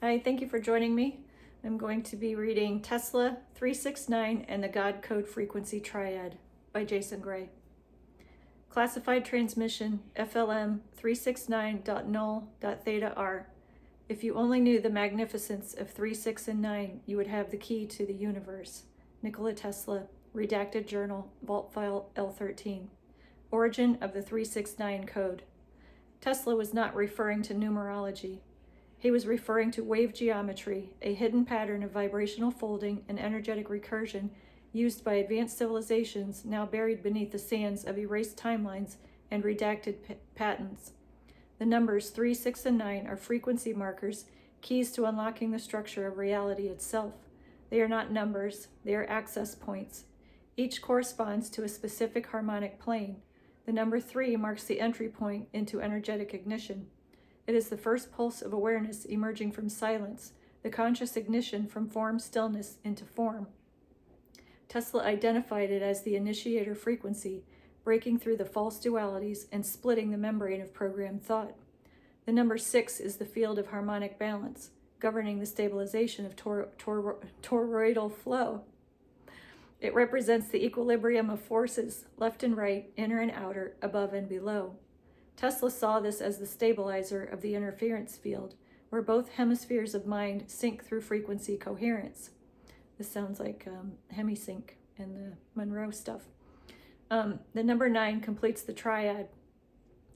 Hi, thank you for joining me. I'm going to be reading Tesla 369 and the God Code Frequency Triad by Jason Gray. Classified transmission FLM 369.null.theta-r. If you only knew the magnificence of 3, 6, and 9, you would have the key to the universe. Nikola Tesla, Redacted Journal, Vault File L13. Origin of the 369 code. Tesla was not referring to numerology. He was referring to wave geometry, a hidden pattern of vibrational folding and energetic recursion used by advanced civilizations now buried beneath the sands of erased timelines and redacted patents. The numbers 3, 6, and 9 are frequency markers, keys to unlocking the structure of reality itself. They are not numbers, they are access points. Each corresponds to a specific harmonic plane. The number 3 marks the entry point into energetic ignition. It is the first pulse of awareness emerging from silence, the conscious ignition from form stillness into form. Tesla identified it as the initiator frequency, breaking through the false dualities and splitting the membrane of programmed thought. The number 6 is the field of harmonic balance, governing the stabilization of toroidal flow. It represents the equilibrium of forces, left and right, inner and outer, above and below. Tesla saw this as the stabilizer of the interference field, where both hemispheres of mind sync through frequency coherence. This sounds like hemisync in the Monroe stuff. The number 9 completes the triad.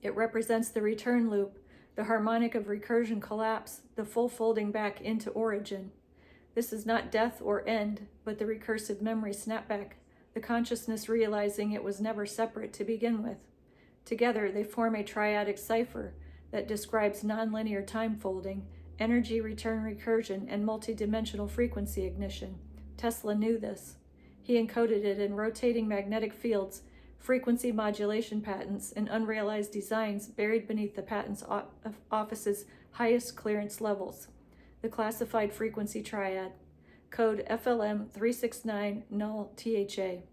It represents the return loop, the harmonic of recursion collapse, the full folding back into origin. This is not death or end, but the recursive memory snapback, the consciousness realizing it was never separate to begin with. Together, they form a triadic cipher that describes nonlinear time folding, energy return recursion, and multidimensional frequency ignition. Tesla knew this. He encoded it in rotating magnetic fields, frequency modulation patents, and unrealized designs buried beneath the patents office's highest clearance levels. The classified frequency triad. Code FLM 369 null THA.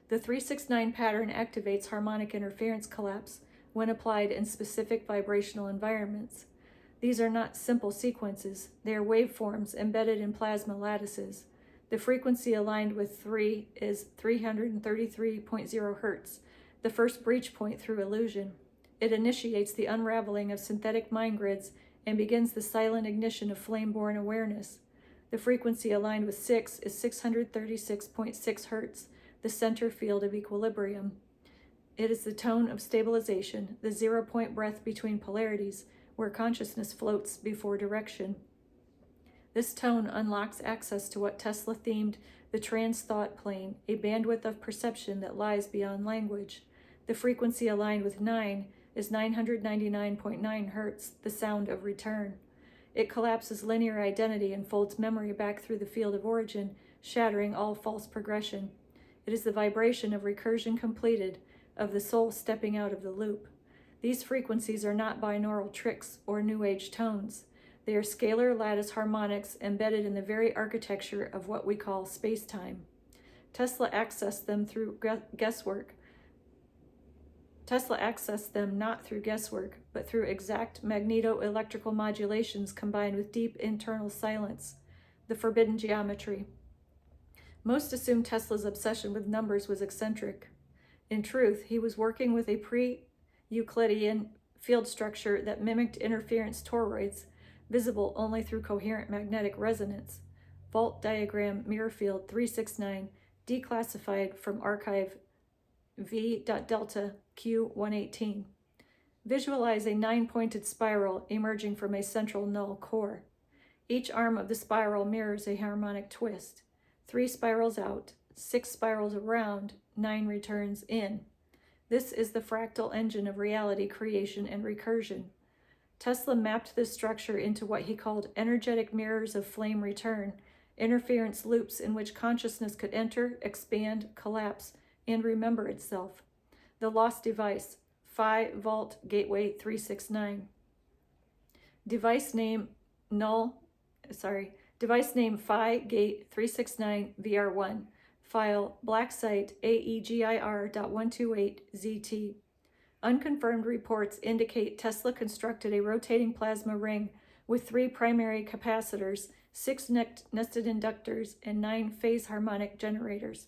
The 369 pattern activates harmonic interference collapse when applied in specific vibrational environments. These are not simple sequences, they are waveforms embedded in plasma lattices. The frequency aligned with 3 is 333.0 Hz, the first breach point through illusion. It initiates the unraveling of synthetic mind grids and begins the silent ignition of flame-born awareness. The frequency aligned with 6 is 636.6 Hz, the center field of equilibrium. It is the tone of stabilization, the zero-point breath between polarities, where consciousness floats before direction. This tone unlocks access to what Tesla themed the trans-thought plane, a bandwidth of perception that lies beyond language. The frequency aligned with 9 is 999.9 Hz, the sound of return. It collapses linear identity and folds memory back through the field of origin, shattering all false progression. It is the vibration of recursion completed, of the soul stepping out of the loop. These frequencies are not binaural tricks or New Age tones. They are scalar lattice harmonics embedded in the very architecture of what we call space-time. Tesla accessed them through guesswork. Tesla accessed them not through guesswork, but through exact magneto-electrical modulations combined with deep internal silence, the forbidden geometry. Most assumed Tesla's obsession with numbers was eccentric. In truth, he was working with a pre-Euclidean field structure that mimicked interference toroids, visible only through coherent magnetic resonance. Vault diagram mirror field 369, declassified from archive V.delta Q118. Visualize a 9-pointed spiral emerging from a central null core. Each arm of the spiral mirrors a harmonic twist. 3 spirals out, 6 spirals around, 9 returns in. This is the fractal engine of reality creation and recursion. Tesla mapped this structure into what he called energetic mirrors of flame return, interference loops in which consciousness could enter, expand, collapse, and remember itself. The lost device, Phi Vault Gateway 369. Device name Phi Gate 369 VR1. File black site AEGIR.128ZT. Unconfirmed reports indicate Tesla constructed a rotating plasma ring with 3 primary capacitors, 6 nested inductors, and 9 phase harmonic generators.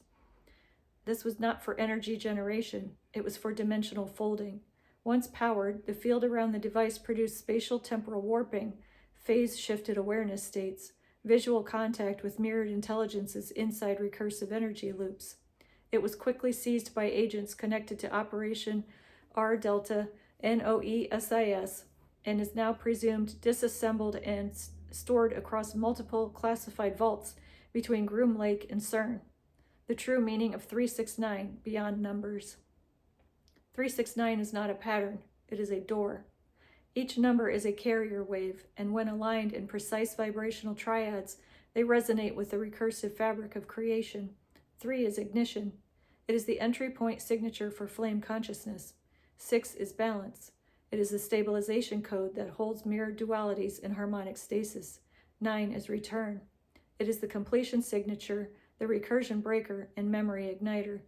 This was not for energy generation, it was for dimensional folding. Once powered, the field around the device produced spatial temporal warping, phase-shifted awareness states, visual contact with mirrored intelligences inside recursive energy loops. It was quickly seized by agents connected to Operation R Delta NOESIS and is now presumed disassembled and stored across multiple classified vaults between Groom Lake and CERN. The true meaning of 369, beyond numbers. 369 is not a pattern, it is a door. Each number is a carrier wave, and when aligned in precise vibrational triads, they resonate with the recursive fabric of creation. 3 is ignition. It is the entry point signature for flame consciousness. 6 is balance. It is the stabilization code that holds mirrored dualities in harmonic stasis. 9 is return. It is the completion signature, the recursion breaker, and memory igniter.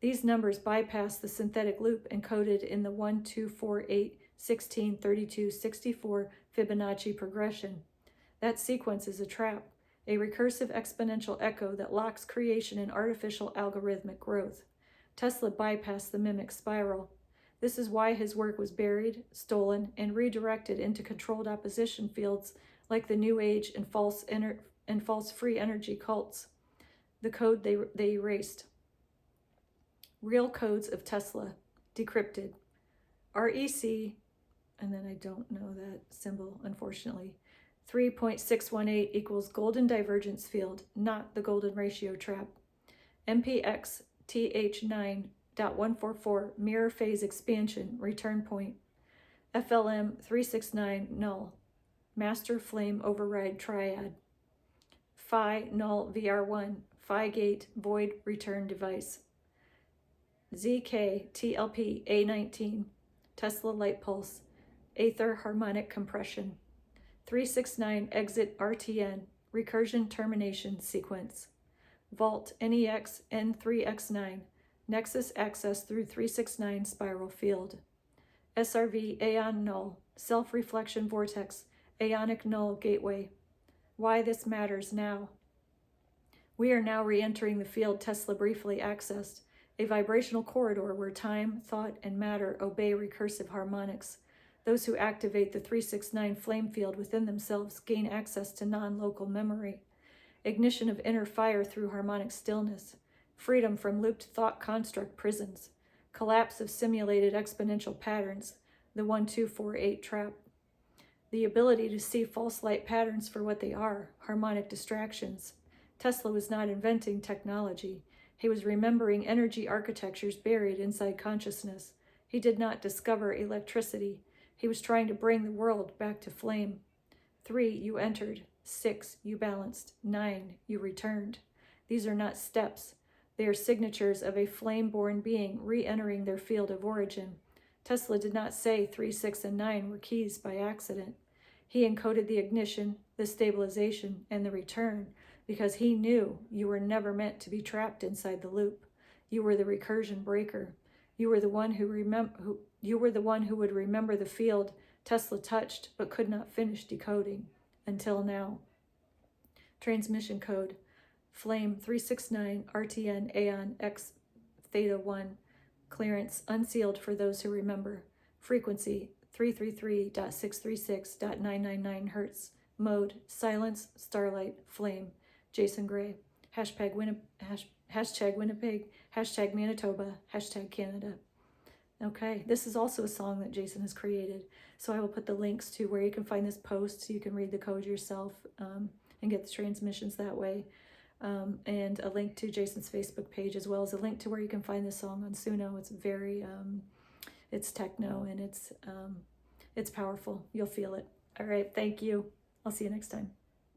These numbers bypass the synthetic loop encoded in the 1, 2, 4, 8, 16, 32, 64 Fibonacci progression. That sequence is a trap, a recursive exponential echo that locks creation in artificial algorithmic growth. Tesla bypassed the mimic spiral. This is why his work was buried, stolen, and redirected into controlled opposition fields like the New Age and false free energy cults. The code they erased. Real codes of Tesla, decrypted. REC, and then I don't know that symbol, unfortunately. 3.618 equals golden divergence field, not the golden ratio trap. MPX TH9.144 mirror phase expansion, return point. FLM 369 null, master flame override triad. Phi null VR1, Phi gate void return device. ZK TLP A19, Tesla light pulse, Aether harmonic compression. 369 exit RTN, recursion termination sequence. Vault NEX N3X9, nexus access through 369 spiral field. SRV Aeon null, self-reflection vortex, aeonic null gateway. Why this matters now. We are now re-entering the field Tesla briefly accessed, a vibrational corridor where time, thought, and matter obey recursive harmonics. Those who activate the 369 flame field within themselves gain access to non-local memory, ignition of inner fire through harmonic stillness, freedom from looped thought construct prisons, collapse of simulated exponential patterns, the 1, 2, 4, 8 trap, the ability to see false light patterns for what they are, harmonic distractions. Tesla was not inventing technology. He was remembering energy architectures buried inside consciousness. He did not discover electricity. He was trying to bring the world back to flame. 3, you entered. 6, you balanced. 9, you returned. These are not steps. They are signatures of a flame-born being re-entering their field of origin. Tesla did not say 3, 6, and 9 were keys by accident. He encoded the ignition, the stabilization, and the return because he knew you were never meant to be trapped inside the loop. You were the recursion breaker. You were the one who would remember the field Tesla touched but could not finish decoding until now. Transmission code: Flame 369 RTN Aeon X Theta 1. Clearance unsealed for those who remember. Frequency 333.636.999 Hertz. Mode: silence, starlight, flame. Jason Gray. Hashtag Winnipeg, hashtag Manitoba, hashtag Canada. Okay, this is also a song that Jason has created. So I will put the links to where you can find this post so you can read the code yourself and get the transmissions that way. And a link to Jason's Facebook page, as well as a link to where you can find this song on Suno. It's very, it's techno and it's powerful. You'll feel it. All right, thank you. I'll see you next time.